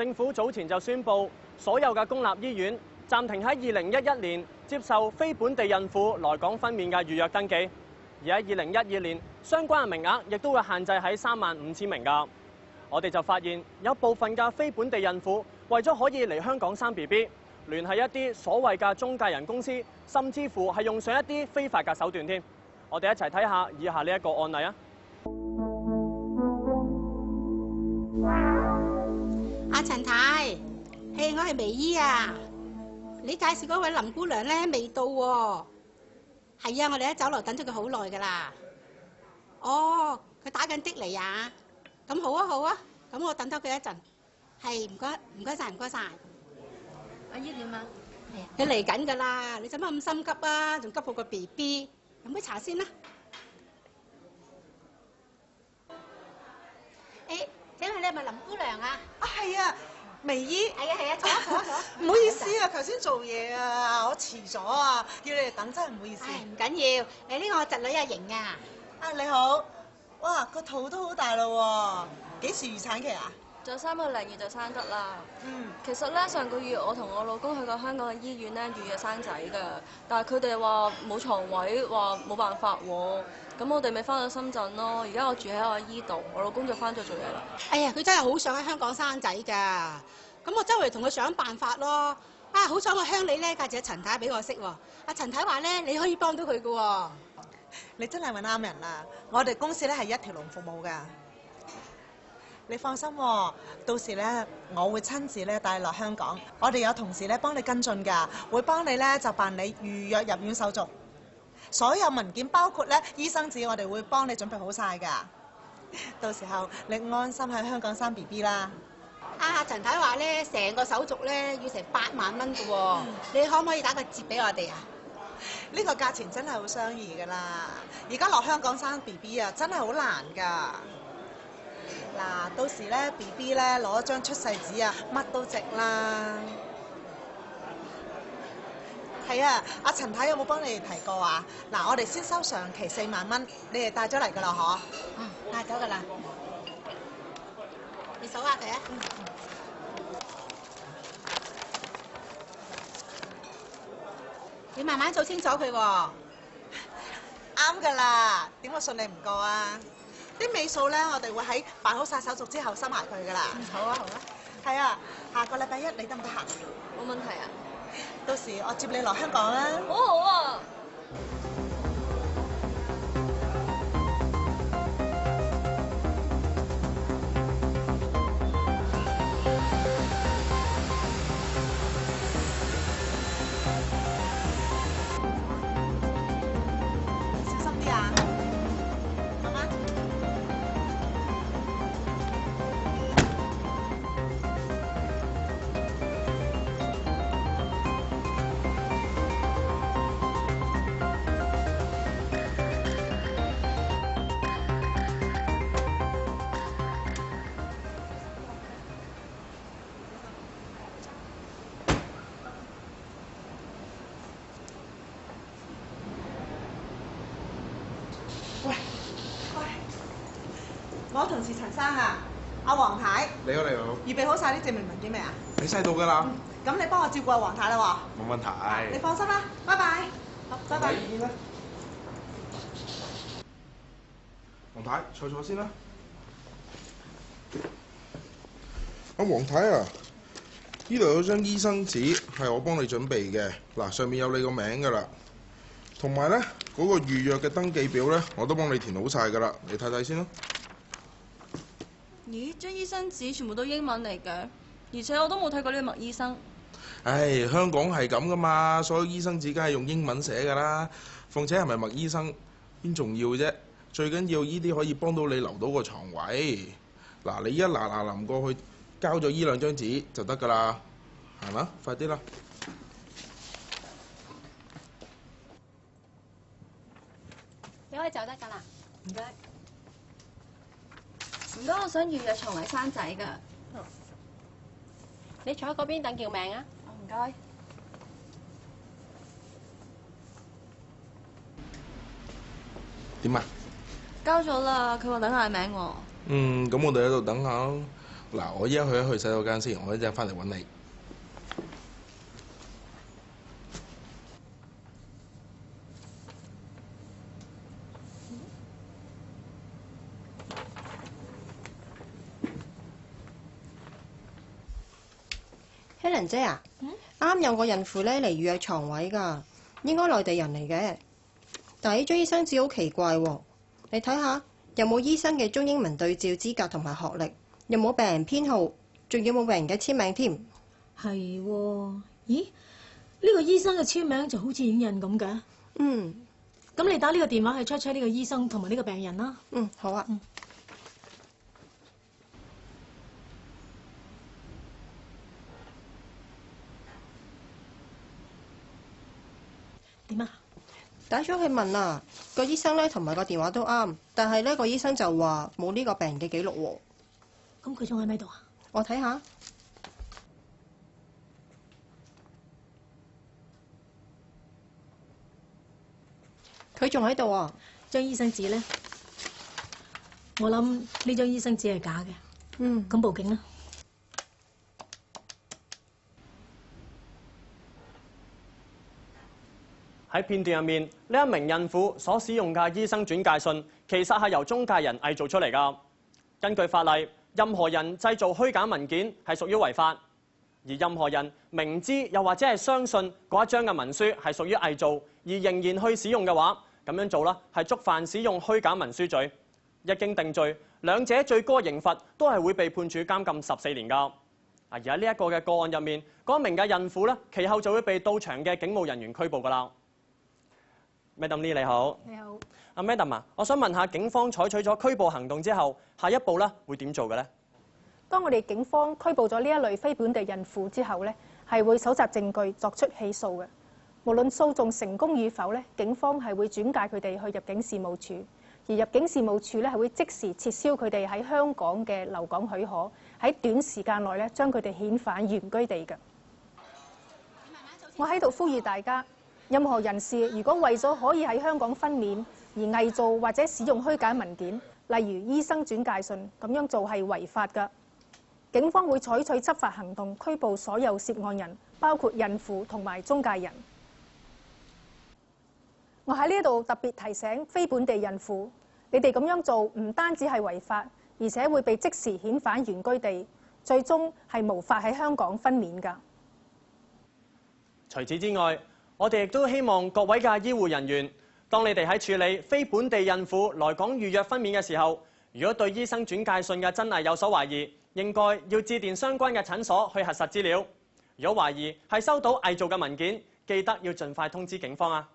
政府早前就宣布，所有嘅公立醫院暫停喺2011年接受非本地孕婦來港分娩嘅預約登記，而喺2012年相關嘅名額亦都會限制喺35000名㗎。我哋就發現有部分嘅非本地孕婦為咗可以嚟香港生 BB， 聯繫一啲所謂嘅中介人公司，甚至乎係用上一啲非法嘅手段添。我哋一齊睇下以下呢一個案例啊！阿陳太，係我係薇姨啊！你介紹嗰位林姑娘咧未到喎？係啊，我哋喺酒樓等咗佢好耐噶啦。哦，佢打緊的嚟啊！咁好啊好啊，咁我等多佢一陣。係，唔該晒唔該晒。阿姨點啊？係啊，佢嚟緊噶啦，你使乜咁心急啊？仲急過個 BB， 飲杯茶先啦。誒，請問你係咪林姑娘啊？啊，係啊，薇姨。係啊，坐啊坐啊坐啊。唔好意思啊，頭先做嘢啊，我遲咗啊，叫你哋等真係唔好意思。唉，唔緊要，呢個我侄女阿瑩啊。啊，你好。哇，個肚都好大咯喎，幾時預產期啊？仲有3個零月就生得啦。嗯。其實咧，上個月我同我老公去過香港嘅醫院咧預約生仔㗎，但係佢哋話冇床位，話冇辦法喎。咁我哋咪翻咗深圳咯。而家我住喺我阿姨度，我老公就翻咗做嘢啦。哎呀，佢真係好想喺香港生仔㗎。咁我周圍同佢想辦法咯。啊，好彩我鄉里咧介紹阿陳太俾我識喎。阿陳太話咧，你可以幫到佢㗎喎。你真係揾啱人啦！我哋公司咧係一條龍服務㗎。你放心喎，到時咧我會親自咧帶你落香港，我哋有同事咧幫你跟進㗎，會幫你咧就辦理預約入院手續，所有文件包括咧醫生紙，我哋會幫你準備好晒㗎。到時候你安心喺香港生 BB 啦。啊，陳太話咧，成個手續咧要成8萬蚊㗎喎，你可唔可以打個折俾我哋啊？呢個價錢真係好相宜㗎啦！而家落香港生 BB 啊，真係好難㗎。嗱，到時咧 BB 咧攞張出世紙啊，乜都值啦。係啊，阿陳太有冇幫你哋提過啊？嗱，我哋先收上期4萬蚊，你哋帶咗嚟㗎啦，嗬？帶咗㗎啦。你數下佢啊。你慢慢數清楚佢喎。啱㗎啦，點會信你唔過啊？啲尾數咧，我哋會喺辦好晒手續之後收埋佢㗎啦。好啊好啊。係啊，下個禮拜1你得唔得閒？冇問題啊。到時我接你落香港啊。好好啊。我同事陳生啊，阿黃太。你好，你好。預備好晒啲證明文件未啊？喺晒度㗎啦。咁你幫我照顧阿黃太啦喎。冇問題。你放心啦，拜拜。好，拜拜。見啦。黃太，坐先啦。阿黃太啊，呢度有張醫生紙係我幫你準備嘅，嗱，上面有你個名㗎啦，同埋咧嗰個預約嘅登記表咧，我都幫你填好晒㗎啦，你睇睇先啦。咦，張醫生紙全部都英文嚟嘅，而且我都冇睇過呢個麥醫生。唉，香港係咁噶嘛，所有醫生紙梗係用英文寫㗎啦。況且係咪麥醫生邊重要啫？最緊要呢啲可以幫到你留到個床位。嗱，你一嗱臨過去交咗呢2張紙就得㗎啦，係嘛？快啲啦！你可以走得㗎啦，唔該。唔該，我想預約床位生仔㗎。你坐喺嗰邊等叫名啊。唔該。點啊？交咗啦，佢話等嗌名喎。咁我哋喺度等下。嗱，我依家去一去洗手間先，我一陣翻嚟揾你。Helen 姐啊，啱有個孕婦咧嚟預約床位㗎，應該內地人嚟嘅。但係呢張醫生紙好奇怪喎，你睇下有冇醫生嘅中英文對照資格同埋學歷，有冇病人編號，仲有冇病人嘅簽名添？係喎，咦？呢個醫生嘅簽名就好似影印咁嘅。嗯，咁你打呢個電話去 check 呢個醫生同埋呢個病人啦。好啊。點啊？打咗去問啊，個醫生咧同埋個電話都啱，但係呢個醫生就話冇呢個病人嘅記錄喎。咁佢仲喺咪度啊？我睇下，佢仲喺度啊。張醫生紙咧，我諗呢張醫生紙係假嘅。咁報警啦。喺片段入面，呢一名孕婦所使用嘅醫生轉介信，其實係由中介人偽造出嚟㗎。根據法例，任何人製造虛假文件係屬於違法，而任何人明知又或者係相信嗰一張嘅文書係屬於偽造，而仍然去使用嘅話，咁樣做啦係觸犯使用虛假文書罪。一經定罪，兩者最高刑罰都係會被判處監禁14年㗎。而喺呢一個嘅個案入面，嗰名嘅孕婦咧，其後就會被到場嘅警務人員拘捕㗎啦。Madam Lee 你好，你好。阿 Madam 啊，我想問下警方採取咗拘捕行動之後，下一步咧會點做嘅咧？當我哋警方拘捕咗呢一類非本地孕婦之後咧，係會搜集證據作出起訴嘅。無論訴訟成功與否咧，警方係會轉介佢哋去入境事務處，而入境事務處咧係會即時撤銷佢哋喺香港嘅留港許可，喺短時間內咧將佢哋遣返原居地嘅。我喺度呼籲大家，任何人士如果為咗可以喺香港分娩而偽造或者使用虛假文件，例如醫生轉介信，咁樣做係違法㗎。警方會採取執法行動，拘捕所有涉案人，包括孕婦同埋中介人。我喺呢度特別提醒非本地孕婦，你哋咁樣做唔單止係違法，而且會被即時遣返原居地，最終係無法喺香港分娩㗎。除此之外，我哋亦都希望各位嘅醫護人員，當你哋喺處理非本地孕婦來港預約分娩嘅時候，如果對醫生轉介信嘅真偽有所懷疑，應該要致電相關嘅診所去核實資料。如果懷疑係收到偽造嘅文件，記得要盡快通知警方啊！